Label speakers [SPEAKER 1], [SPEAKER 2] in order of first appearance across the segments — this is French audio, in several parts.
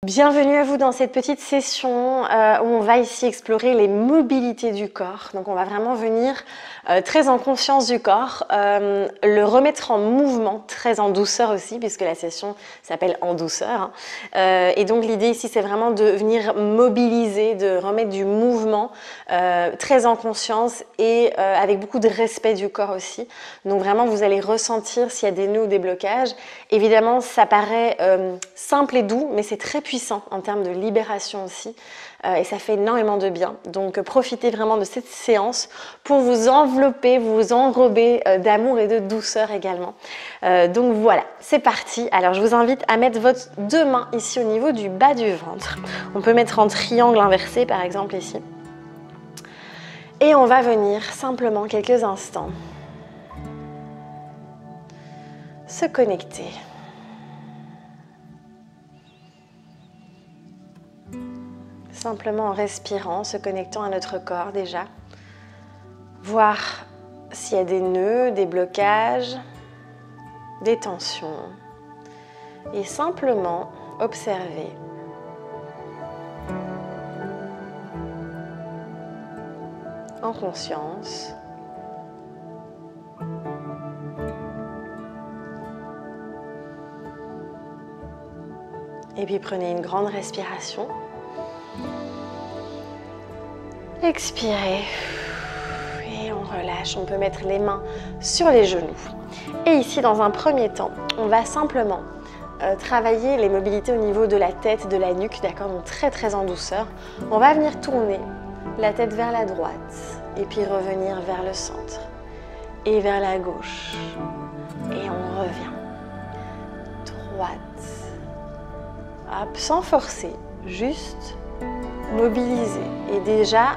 [SPEAKER 1] Bienvenue à vous dans cette petite session où on va ici explorer les mobilités du corps. Donc on va vraiment venir très en conscience du corps, le remettre en mouvement, très en douceur aussi, puisque la session s'appelle En douceur. Et donc l'idée ici, c'est vraiment de venir mobiliser, de remettre du mouvement très en conscience et avec beaucoup de respect du corps aussi. Donc vraiment, vous allez ressentir s'il y a des nœuds ou des blocages. Évidemment, ça paraît simple et doux, mais c'est très puissant en termes de libération aussi et ça fait énormément de bien. Donc profitez vraiment de cette séance pour vous envelopper, vous enrober d'amour et de douceur également. Donc voilà, c'est parti. Alors je vous invite à mettre vos deux mains ici au niveau du bas du ventre. On peut mettre en triangle inversé par exemple ici. Et on va venir simplement quelques instants se connecter. Simplement en respirant, se connectant à notre corps déjà. Voir s'il y a des nœuds, des blocages, des tensions. Et simplement observer. En conscience. Et puis prenez une grande respiration. Expirez et on relâche. On peut mettre les mains sur les genoux. Et ici, dans un premier temps, on va simplement travailler les mobilités au niveau de la tête, de la nuque, d'accord, donc très en douceur. On va venir tourner la tête vers la droite et puis revenir vers le centre et vers la gauche. Et on revient. Droite. Hop, sans forcer, juste mobiliser et déjà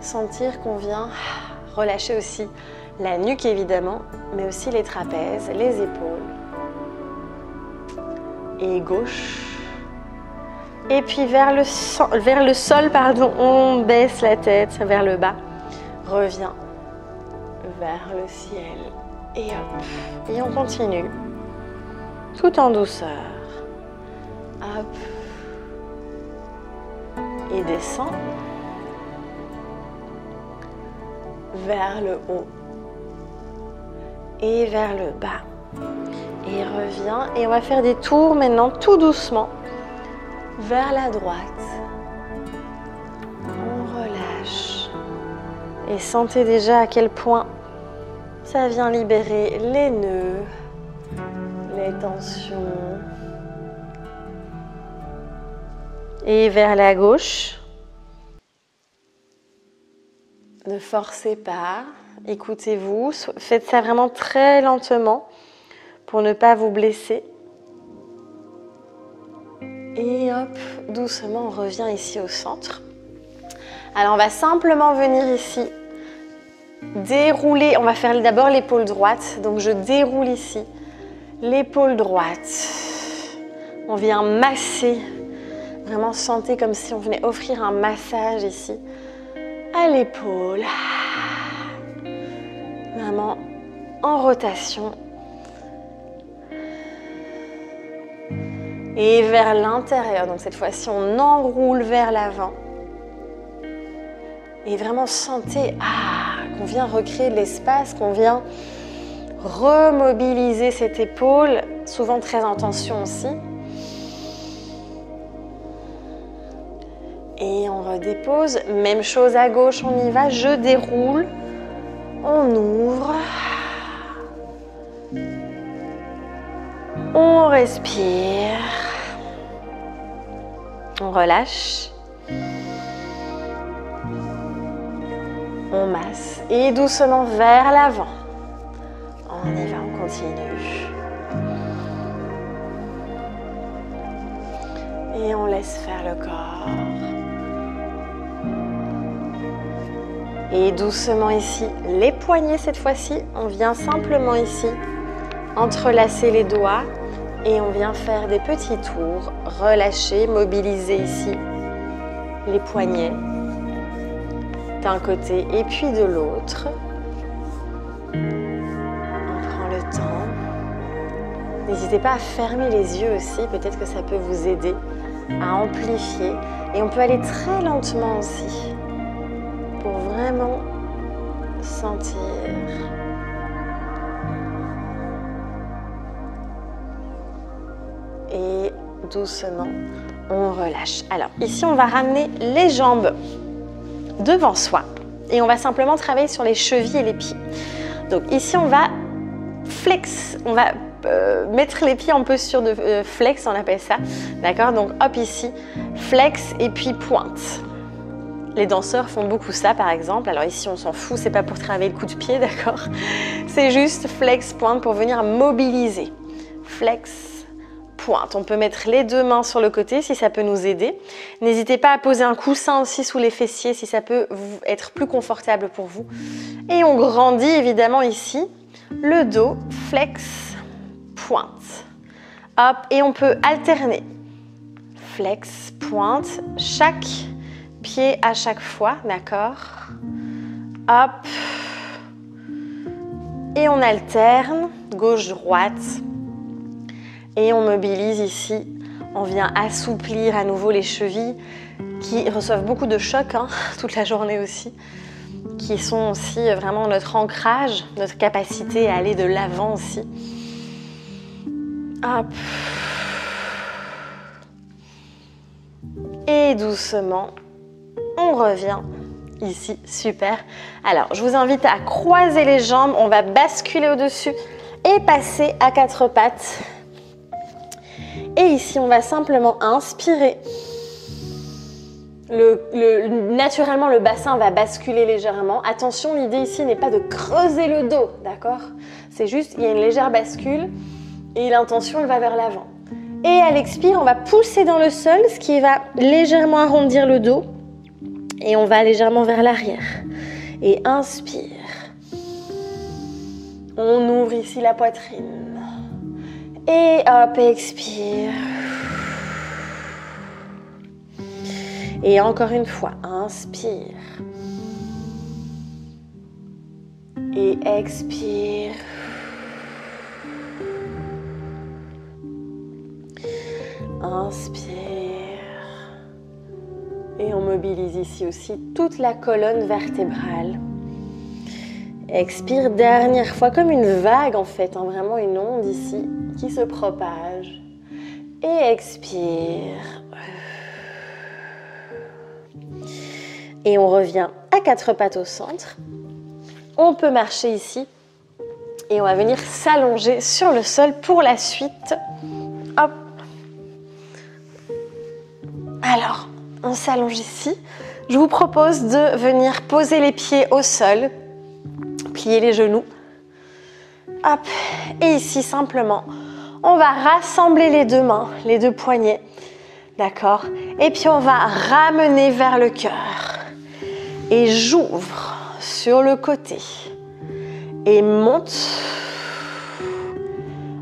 [SPEAKER 1] sentir qu'on vient relâcher aussi la nuque évidemment, mais aussi les trapèzes, les épaules et gauche. Et puis vers le sol, on baisse la tête vers le bas, revient vers le ciel et hop, et on continue tout en douceur. Hop. Et descend vers le haut et vers le bas et revient et on va faire des tours maintenant tout doucement vers la droite. On relâche et sentez déjà à quel point ça vient libérer les nœuds, les tensions. Et vers la gauche. Ne forcez pas, écoutez-vous, faites ça vraiment très lentement pour ne pas vous blesser. Et hop, doucement, on revient ici au centre. Alors on va simplement venir ici, dérouler, on va faire d'abord l'épaule droite, donc je déroule ici l'épaule droite. On vient masser. Vraiment, sentez comme si on venait offrir un massage ici à l'épaule. Vraiment en rotation. Et vers l'intérieur. Donc cette fois-ci, on enroule vers l'avant. Et vraiment, sentez qu'on vient recréer de l'espace, qu'on vient remobiliser cette épaule, souvent très en tension aussi. Et on redépose, même chose à gauche, on y va, je déroule, on ouvre, on respire, on relâche, on masse et doucement vers l'avant. On y va, on continue. Et on laisse faire le corps. Et doucement ici, les poignets cette fois-ci, on vient simplement ici entrelacer les doigts et on vient faire des petits tours, relâcher, mobiliser ici les poignets d'un côté et puis de l'autre. On prend le temps N'hésitez pas à fermer les yeux aussi, peut-être que ça peut vous aider à amplifier. Et on peut aller très lentement aussi pour vraiment sentir. Et doucement, on relâche. Alors ici, on va ramener les jambes devant soi et on va simplement travailler sur les chevilles et les pieds. Donc ici, on va flex, on va mettre les pieds en posture de flex, on appelle ça, d'accord? Donc hop ici, flex et puis pointe. Les danseurs font beaucoup ça par exemple, alors ici on s'en fout, c'est pas pour travailler le coup de pied, d'accord? C'est juste flex, pointe pour venir mobiliser. Flex, pointe. On peut mettre les deux mains sur le côté si ça peut nous aider. N'hésitez pas à poser un coussin aussi sous les fessiers si ça peut être plus confortable pour vous. Et on grandit évidemment ici, le dos, flex, pointe. Hop, et on peut alterner. Flex, pointe, chaque pied à chaque fois, d'accord? Hop. Et on alterne, gauche-droite. Et on mobilise ici. On vient assouplir à nouveau les chevilles qui reçoivent beaucoup de chocs toute la journée aussi, qui sont aussi vraiment notre ancrage, notre capacité à aller de l'avant aussi. Hop. Et doucement, on revient ici, super. Alors, je vous invite à croiser les jambes, on va basculer au-dessus et passer à quatre pattes. Et ici, on va simplement inspirer. Naturellement, le bassin va basculer légèrement. Attention, l'idée ici n'est pas de creuser le dos, d'accord? C'est juste, il y a une légère bascule et l'intention, elle va vers l'avant. Et à l'expire, on va pousser dans le sol, ce qui va légèrement arrondir le dos. Et on va légèrement vers l'arrière. Et inspire. On ouvre ici la poitrine. Et hop, expire. Et encore une fois, inspire. Et expire. Inspire. Et on mobilise ici aussi toute la colonne vertébrale. Expire, dernière fois, comme une vague en fait, vraiment une onde ici qui se propage. Et expire. Et on revient à quatre pattes au centre. On peut marcher ici. Et on va venir s'allonger sur le sol pour la suite. Hop. Alors, on s'allonge ici. Je vous propose de venir poser les pieds au sol. Plier les genoux. Hop. Et ici, simplement, on va rassembler les deux mains, les deux poignets. D'accord? Et puis, on va ramener vers le cœur. Et j'ouvre sur le côté. Et monte.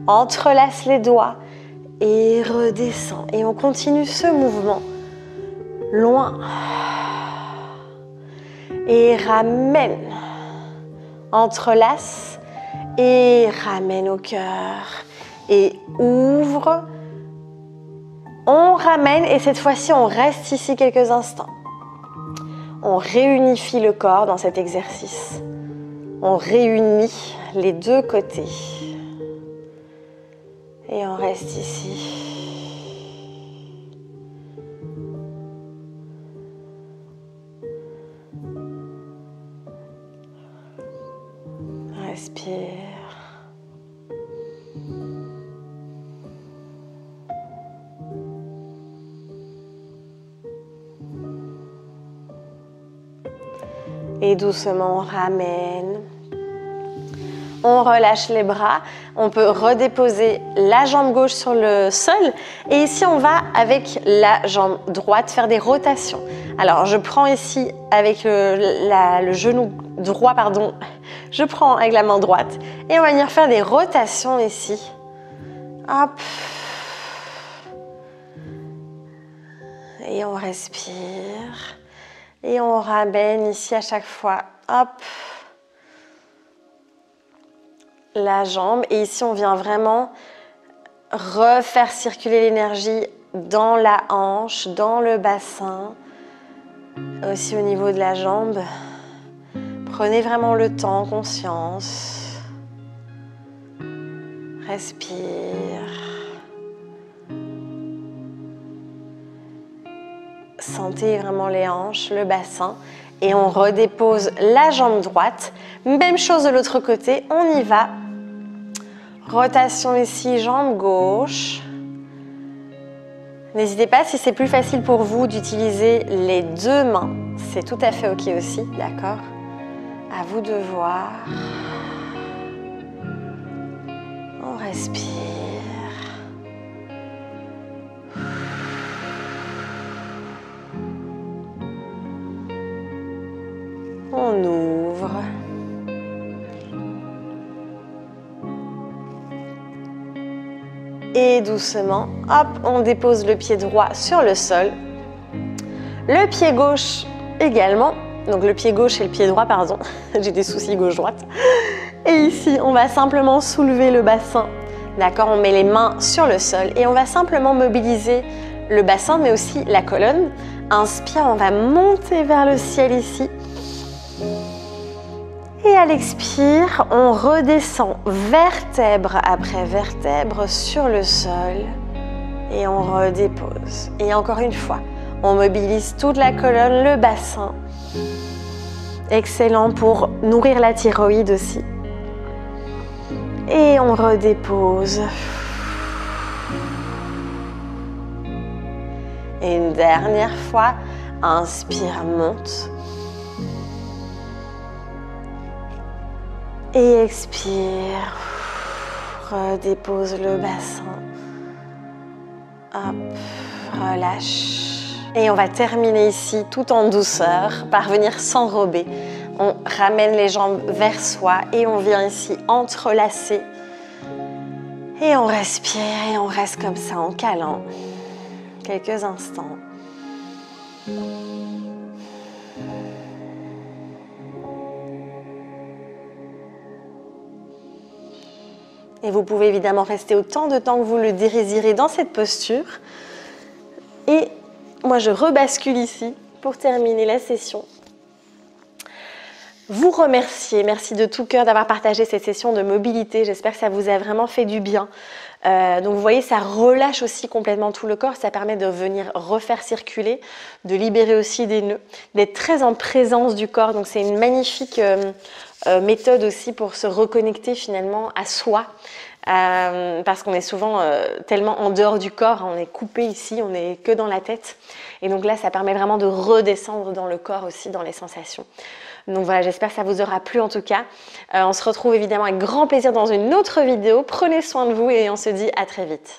[SPEAKER 1] Entrelace les doigts. Et redescend. Et on continue ce mouvement. Loin. Et ramène. Entrelace. Et ramène au cœur. Et ouvre. On ramène. Et cette fois-ci, on reste ici quelques instants. On réunifie le corps dans cet exercice. On réunit les deux côtés. Et on reste ici. Respire. Et doucement, on ramène. On relâche les bras. On peut redéposer la jambe gauche sur le sol. Et ici, on va, avec la jambe droite, faire des rotations. Alors, je prends ici, avec le genou droit, pardon, je prends avec la main droite. Et on va venir faire des rotations ici. Hop. Et on respire. Et on ramène ici à chaque fois, hop, la jambe. Et ici, on vient vraiment refaire circuler l'énergie dans la hanche, dans le bassin, aussi au niveau de la jambe. Prenez vraiment le temps, conscience. Respire. Sentez vraiment les hanches, le bassin. Et on redépose la jambe droite. Même chose de l'autre côté, on y va. Rotation ici, jambe gauche. N'hésitez pas, si c'est plus facile pour vous d'utiliser les deux mains, c'est tout à fait ok aussi, d'accord? À vous de voir. On respire. On ouvre. Et doucement, hop, on dépose le pied droit sur le sol. Le pied gauche également. Donc le pied gauche et le pied droit, pardon. J'ai des soucis gauche-droite. Et ici, on va simplement soulever le bassin. D'accord, on met les mains sur le sol et on va simplement mobiliser le bassin, mais aussi la colonne. Inspire, on va monter vers le ciel ici. Et à l'expire, on redescend vertèbre après vertèbre sur le sol et on redépose. Et encore une fois, on mobilise toute la colonne, le bassin. Excellent pour nourrir la thyroïde aussi. Et on redépose. Et une dernière fois, inspire, monte. Et expire, redépose le bassin, hop, relâche. Et on va terminer ici tout en douceur par venir s'enrober. On ramène les jambes vers soi et on vient ici entrelacer. Et on respire et on reste comme ça en câlin quelques instants. Et vous pouvez évidemment rester autant de temps que vous le désirez dans cette posture. Et moi, je rebascule ici pour terminer la session. Vous remercier, merci de tout cœur d'avoir partagé cette session de mobilité. J'espère que ça vous a vraiment fait du bien. Donc vous voyez, ça relâche aussi complètement tout le corps. Ça permet de venir refaire circuler, de libérer aussi des nœuds, d'être très en présence du corps. Donc c'est une magnifique méthode aussi pour se reconnecter finalement à soi. Parce qu'on est souvent tellement en dehors du corps, on est coupé ici, on n'est que dans la tête. Et donc là, ça permet vraiment de redescendre dans le corps aussi, dans les sensations. Donc voilà, j'espère que ça vous aura plu en tout cas. On se retrouve évidemment avec grand plaisir dans une autre vidéo. Prenez soin de vous et on se dit à très vite.